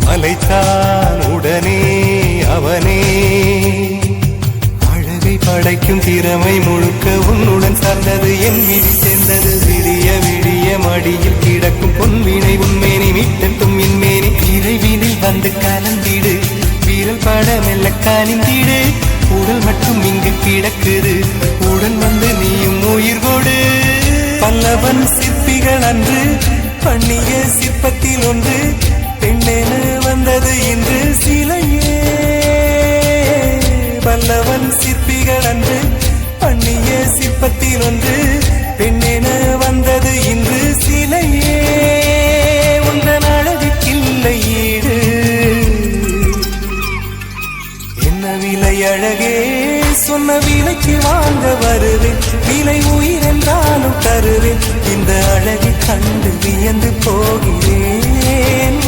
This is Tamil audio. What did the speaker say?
மலைத்தான் உடனே அவனே அழகை படைக்கும் திறமை முழுக்க உன்னுடன் சார்ந்தது என் விழி சேர்ந்தது விடிய விடிய மடியில் கிடக்கும் பொன்வினை உன்மேனி மீட்டட்டும் இன்மேனி இறைவினில் வந்து கலந்திடு வீரல் பட மெல்ல காலிந்திடு உடல் மட்டும் இங்கு கிடக்குது உடன் வந்து நீயும் உயிர் கொடு பல்லவன் சிற்பிகள் அன்று பண்ணிய சிற்பத்தில் ஒன்று பெண்ணென வந்தது இன்று சிலையே பல்லவன் சிற்பிகள் அன்று பண்ணிய சிற்பத்தில் ஒன்று பெண்ணென வந்தது இன்று சிலையே உந்தன் அழகுக்கில்லை ஈடு என்ன விலை அழகே சொன்ன விலைக்கு வாங்க வருவேன் விலை உயிர் என்றாலும் தருவேன் இந்த அழகை கண்டு வியந்து போகிறேன்